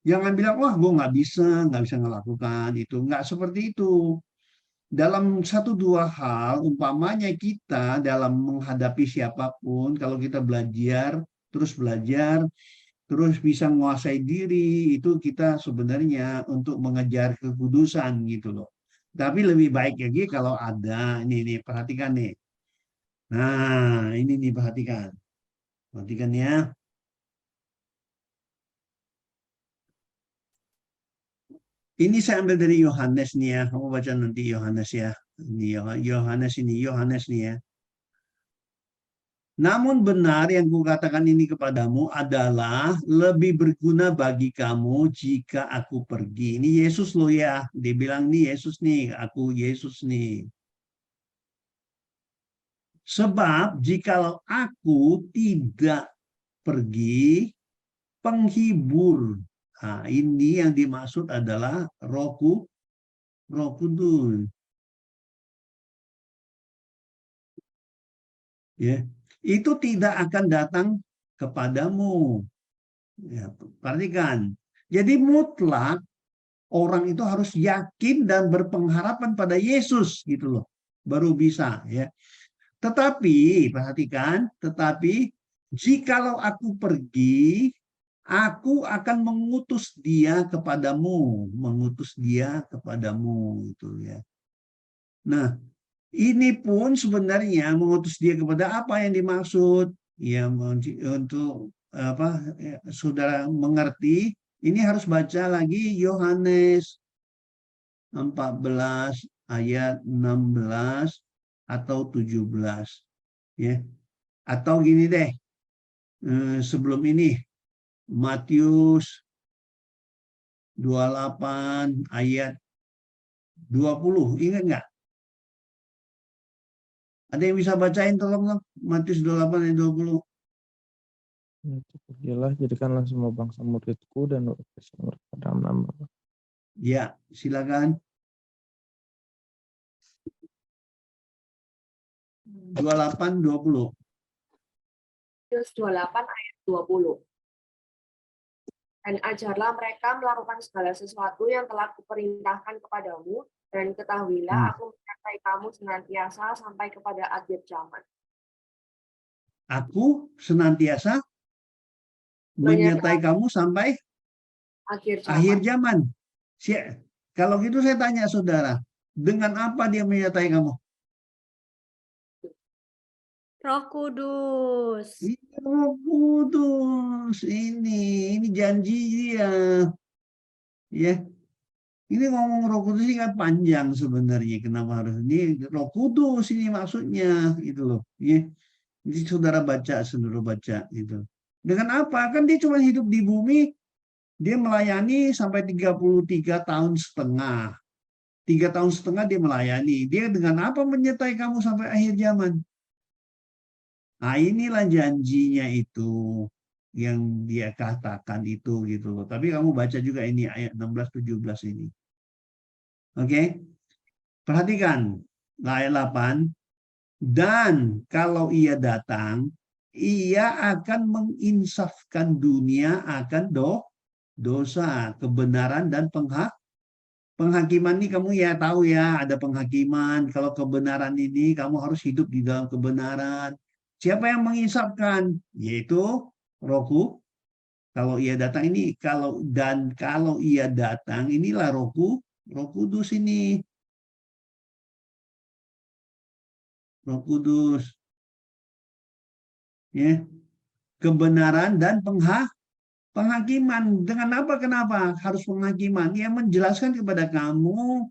jangan bilang wah gue nggak bisa melakukan itu, nggak seperti itu. Dalam satu dua hal, umpamanya kita dalam menghadapi siapapun, kalau kita belajar, terus bisa menguasai diri, itu kita sebenarnya untuk mengejar kekudusan gitu loh. Tapi lebih baik lagi kalau ada, ini perhatikan nih. Nah, ini nih perhatikan. Perhatikan ya. Ini saya ambil dari Yohanes nih ya. Kamu baca nanti Yohanes ya. Ini Yohanes nih ya. Namun benar yang kukatakan ini kepadamu adalah lebih berguna bagi kamu jika aku pergi. Ini Yesus loh ya. Dia bilang nih Yesus nih, aku Yesus nih. Sebab jikalau aku tidak pergi, penghibur. Nah, ini yang dimaksud adalah Roh Kudus. Ya, itu tidak akan datang kepadamu. Ya, perhatikan. Jadi mutlak orang itu harus yakin dan berpengharapan pada Yesus gitu loh. Baru bisa ya. Tetapi perhatikan, tetapi jikalau aku pergi, aku akan mengutus dia kepadamu, mengutus dia kepadamu itu ya. Nah, ini pun sebenarnya mengutus dia kepada apa yang dimaksud? Ya, untuk apa ya, saudara mengerti, ini harus baca lagi Yohanes 14 ayat 16 atau 17 ya. Atau gini deh, sebelum ini Matius 28 ayat 20, ingat nggak? Ada yang bisa bacain tolong dong, Matius 28 ayat 20. Pergilah, jadikanlah semua bangsa muridku dan baptislah mereka dalam nama. Ya, silakan. 28-20. Matius 28 ayat 20. Dan ajarlah mereka melakukan segala sesuatu yang telah kuperintahkan kepadamu, dan ketahuilah aku menyertai kamu senantiasa sampai kepada akhir zaman. Aku senantiasa menyertai kamu sampai akhir zaman. Kalau gitu saya tanya saudara, dengan apa dia menyertai kamu? Roh Kudus. Roh Kudus, ini janji dia. Ya, ini ngomong Roh Kudus ini kan panjang sebenarnya. Kenapa harus ini Roh Kudus ini maksudnya, gitu loh. Ya, jadi saudara baca, gitu. Dengan apa? Kan dia cuma hidup di bumi, dia melayani sampai 33 tahun setengah. 3 tahun setengah dia melayani. Dia dengan apa menyertai kamu sampai akhir zaman? Nah, inilah janjinya itu yang dia katakan itu gitu loh. Tapi kamu baca juga ini ayat 16-17 ini. Oke? Perhatikan ayat 8. Dan kalau ia datang, ia akan menginsafkan dunia akan dosa, kebenaran dan penghakiman ini kamu ya tahu ya, ada penghakiman. Kalau kebenaran ini kamu harus hidup di dalam kebenaran. Siapa yang menginsafkan? Yaitu Rohku. Kalau ia datang ini, kalau ia datang, inilah Roh Kudus ini. Roh Kudus. Ya. Kebenaran dan penghakiman. Dengan apa? Kenapa harus penghakiman? Ia menjelaskan kepada kamu,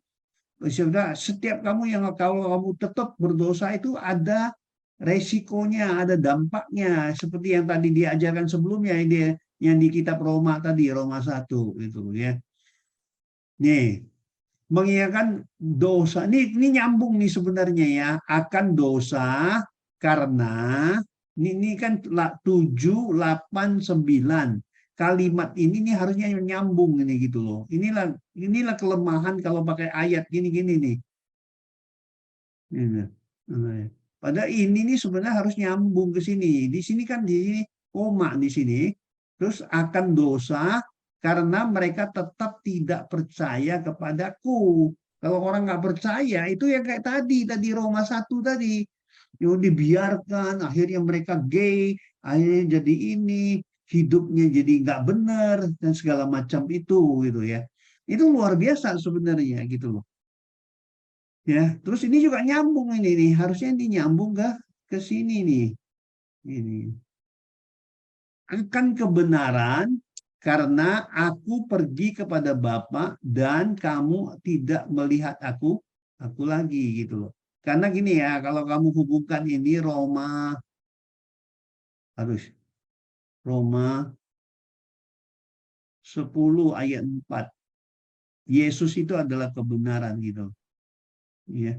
setiap kamu yang kalau kamu tetap berdosa itu ada resikonya, ada dampaknya, seperti yang tadi diajarkan sebelumnya yang di kitab Roma tadi, Roma 1 itu ya. Nih, mengingatkan dosa. Ini nyambung nih sebenarnya ya, akan dosa karena ini kan 7, 8, 9. Kalimat ini harusnya nyambung ini gitu loh. Inilah kelemahan kalau pakai ayat gini-gini nih. Ini. Padahal ini nih sebenarnya harus nyambung ke sini. Di sini kan di koma di sini. Terus akan dosa karena mereka tetap tidak percaya kepadaku. Kalau orang nggak percaya itu yang kayak tadi Roma 1 tadi. Dibiarkan, akhirnya mereka gay, akhirnya jadi ini, hidupnya jadi nggak benar dan segala macam itu gitu ya. Itu luar biasa sebenarnya gitu loh. Ya, terus ini juga nyambung ini nih, harusnya dinyambung ke sini nih. Ini akan kebenaran karena aku pergi kepada Bapa dan kamu tidak melihat aku lagi gitu loh. Karena gini ya, kalau kamu hubungkan ini Roma 10 ayat 4. Yesus itu adalah kebenaran gitu. Ya.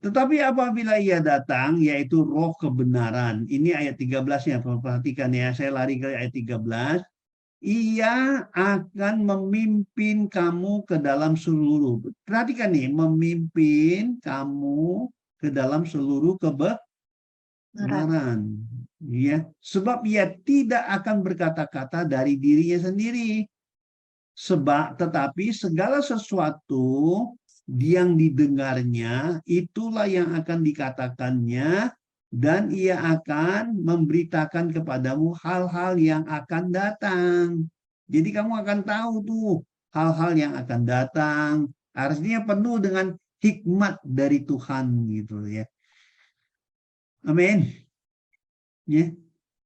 Tetapi apabila ia datang, yaitu roh kebenaran. Ini ayat 13-nya, perhatikan ya, saya lari ke ayat 13. Ia akan memimpin kamu ke dalam seluruh. Perhatikan nih, memimpin kamu ke dalam seluruh Kebenaran. Ya, sebab ia tidak akan berkata-kata dari dirinya sendiri. Tetapi segala sesuatu yang didengarnya itulah yang akan dikatakannya, dan ia akan memberitakan kepadamu hal-hal yang akan datang. Jadi kamu akan tahu tuh hal-hal yang akan datang. Artinya penuh dengan hikmat dari Tuhan gitu ya. Amin. Ya.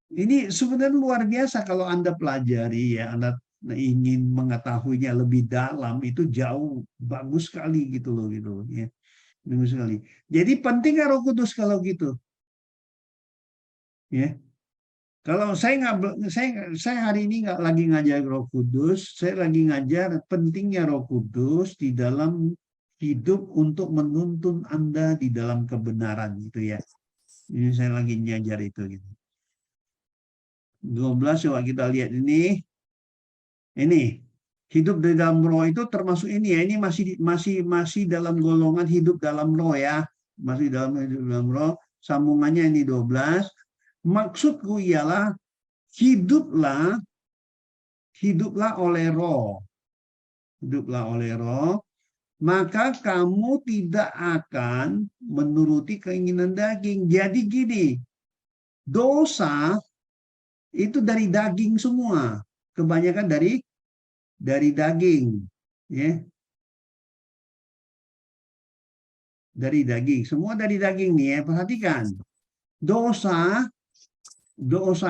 Ini sebenarnya luar biasa kalau Anda pelajari ya, Anda ingin mengetahuinya lebih dalam, itu jauh bagus sekali gitu loh ya. Bagus sekali. Jadi penting Roh Kudus kalau gitu. Ya. Kalau saya hari ini nggak lagi ngajar Roh Kudus, saya lagi ngajar pentingnya Roh Kudus di dalam hidup untuk menuntun Anda di dalam kebenaran gitu ya. Ini saya lagi ngajar itu gitu. 12 coba kita lihat ini hidup di dalam roh itu termasuk ini ya, ini masih dalam golongan hidup dalam roh ya, masih dalam hidup dalam roh. Sambungannya ini 12, maksudku ialah hiduplah oleh roh, maka kamu tidak akan menuruti keinginan daging. Jadi gini, dosa itu dari daging semua, kebanyakan dari daging, ya, dari daging, semua dari daging nih ya. Perhatikan, dosa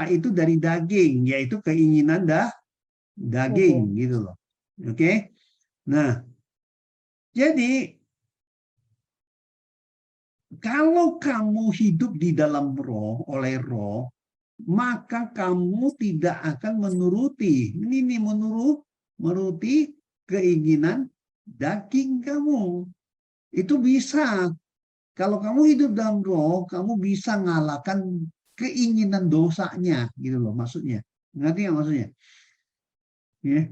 itu dari daging, yaitu keinginan daging gitu loh. Oke, nah, jadi kalau kamu hidup di dalam roh, oleh roh, maka kamu tidak akan menuruti keinginan daging kamu. Itu bisa. Kalau kamu hidup dalam roh, kamu bisa ngalahkan keinginan dosanya, gitu loh maksudnya. Ngerti nggak maksudnya? Ya.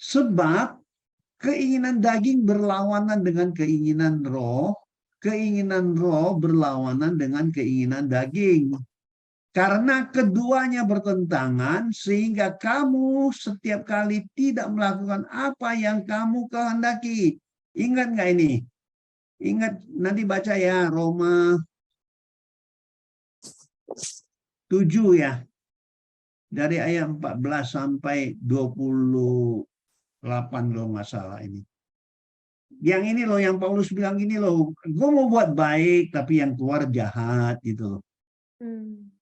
Sebab keinginan daging berlawanan dengan keinginan roh berlawanan dengan keinginan daging. Karena keduanya bertentangan, sehingga kamu setiap kali tidak melakukan apa yang kamu kehendaki. Ingat nggak ini? Ingat, nanti baca ya, Roma 7 ya. Dari ayat 14 sampai 28 loh nggak salah ini. Yang ini loh, yang Paulus bilang gini loh, gue mau buat baik, tapi yang keluar jahat gitu loh.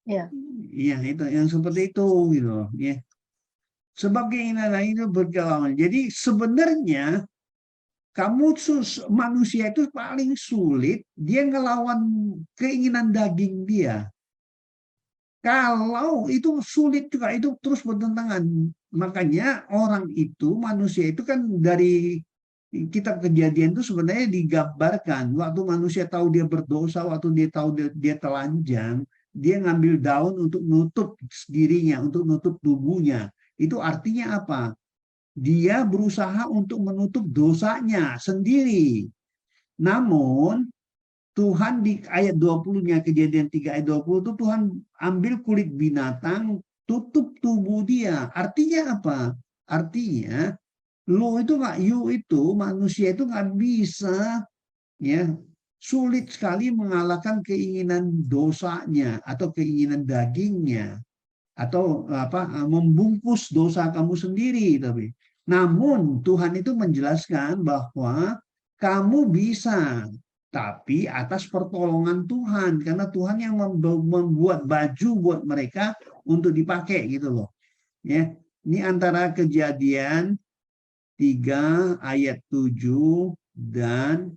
Iya, itu yang seperti itu gitu ya. Sebab keinginan itu berkelawan. Jadi sebenarnya manusia itu paling sulit dia ngelawan keinginan daging dia. Kalau itu sulit juga, itu terus bertentangan. Makanya manusia itu kan dari kitab Kejadian itu sebenarnya digambarkan waktu manusia tahu dia berdosa, waktu dia tahu dia telanjang, dia ngambil daun untuk nutup dirinya, untuk nutup tubuhnya. Itu artinya apa? Dia berusaha untuk menutup dosanya sendiri. Namun Tuhan di ayat 20-nya, Kejadian 3 ayat 20 itu Tuhan ambil kulit binatang, tutup tubuh dia. Artinya apa? Artinya manusia itu nggak bisa ya, sulit sekali mengalahkan keinginan dosanya atau keinginan dagingnya, atau membungkus dosa kamu sendiri. Namun Tuhan itu menjelaskan bahwa kamu bisa, tapi atas pertolongan Tuhan, karena Tuhan yang membuat baju buat mereka untuk dipakai gitu loh. Ya, ini antara Kejadian 3 ayat 7 dan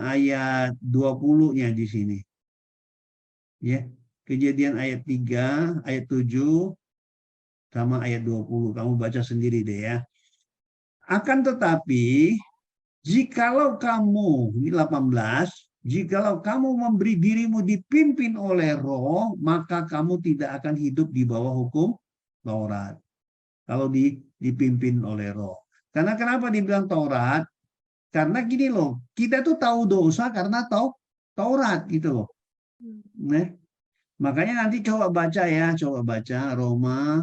ayat 20-nya di sini. Ya, Kejadian ayat 3, ayat 7 sama ayat 20. Kamu baca sendiri deh ya. Akan tetapi jikalau kamu, ini 18, jikalau kamu memberi dirimu dipimpin oleh roh, maka kamu tidak akan hidup di bawah hukum Taurat. Kalau dipimpin oleh roh. Karena kenapa dibilang Taurat? Karena gini loh, kita tuh tahu dosa karena tahu Taurat gitu loh. Nah, makanya nanti coba baca ya, coba baca Roma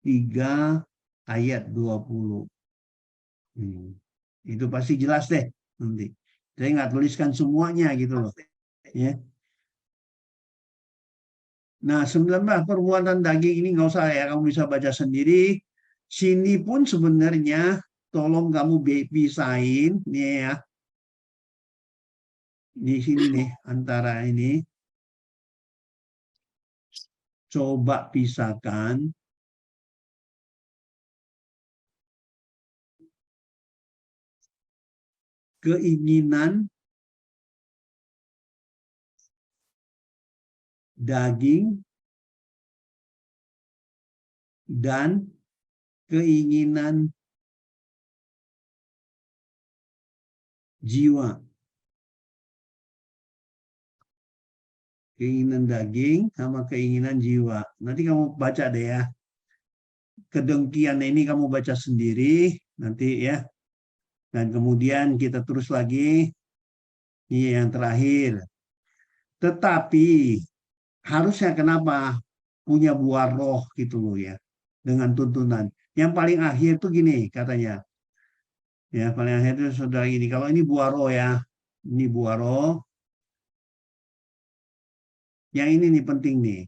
3 ayat 20. Itu pasti jelas deh nanti. Saya nggak tuliskan semuanya gitu loh. Ya. Nah, 19 perbuatan daging ini nggak usah ya, kamu bisa baca sendiri. Sini pun sebenarnya tolong kamu pisahin nih ya. Di sini nih antara ini. Coba pisahkan keinginan daging dan keinginan jiwa. Keinginan daging sama keinginan jiwa. Nanti kamu baca deh ya. Kedengkian ini kamu baca sendiri nanti ya. Dan kemudian kita terus lagi. Ini yang terakhir. Tetapi harusnya kenapa punya buah roh gitu loh ya. Dengan tuntunan. Yang paling akhir tuh gini katanya. Ya, paling akhir itu saudara gini. Kalau ini buah roh ya. Ini buah roh. Yang ini nih penting nih.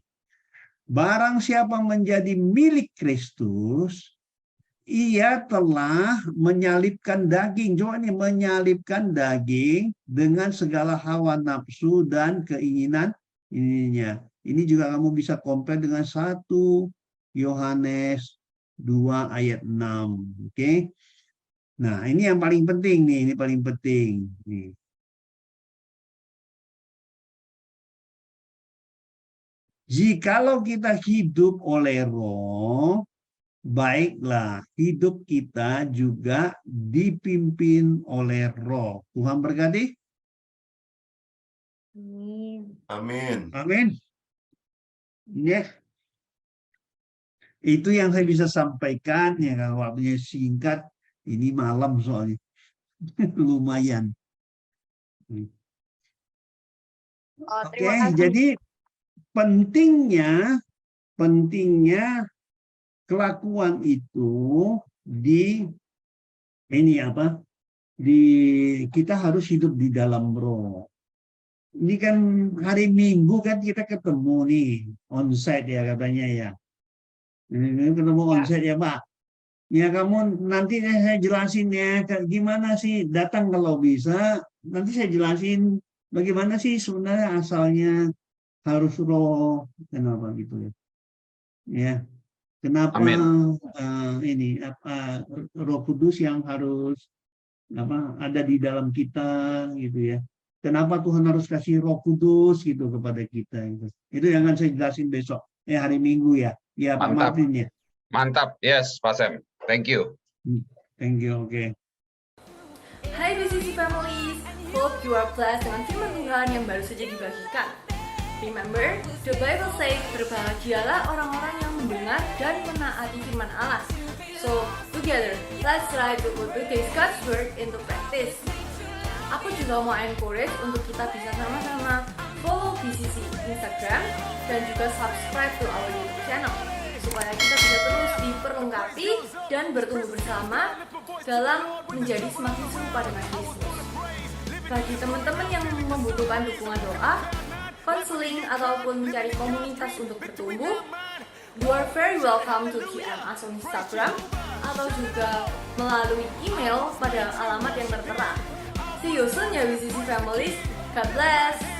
Barang siapa menjadi milik Kristus, ia telah menyalibkan daging. Coba nih, menyalibkan daging dengan segala hawa nafsu dan keinginan ininya. Ini juga kamu bisa compare dengan 1 Yohanes 2 ayat 6. Oke. Nah, ini yang paling penting nih, ini paling penting. Nih. Jikalau kita hidup oleh roh, baiklah hidup kita juga dipimpin oleh roh. Tuhan berkati. Amin. Amin. Amin. Ya. Itu yang saya bisa sampaikan ya, kalau waktunya singkat. Ini malam soalnya. Lumayan. Oke, Terima kasih. jadi pentingnya kelakuan itu di ini apa? Kita harus hidup di dalam roh. Ini kan hari Minggu kan kita ketemu nih onsite ya katanya ya. Ini ketemu onsite ya Pak. Ya kamu nanti saya jelasin ya gimana sih datang kalau bisa. Nanti saya jelasin bagaimana sih sebenarnya asalnya harus roh, kenapa gitu ya? Ya, kenapa ini Roh Kudus yang harus ada di dalam kita gitu ya? Kenapa Tuhan harus kasih Roh Kudus gitu kepada kita? Itu yang akan saya jelasin besok, hari Minggu ya. Ya Pak Mantap. Martin ya. Mantap, yes Pak Sam. Thank you. Thank you, oke. Hai BCC Families, hope you are blessed dengan firman Tuhan yang baru saja dibagikan. Remember, the Bible says, berbahagialah orang-orang yang mendengar dan menaati firman Allah. So, together, let's try to put today's God's word into practice. Aku juga mau encourage untuk kita bisa sama-sama follow BCC Instagram dan juga subscribe to our YouTube channel, supaya kita bisa terus diperlengkapi dan bertumbuh bersama dalam menjadi semakin serupa dengan Yesus. Bagi teman-teman yang membutuhkan dukungan doa, konseling, ataupun mencari komunitas untuk bertumbuh, you are very welcome to DM us on Instagram atau juga melalui email pada alamat yang tertera. See you soon ya BCC Families. God bless.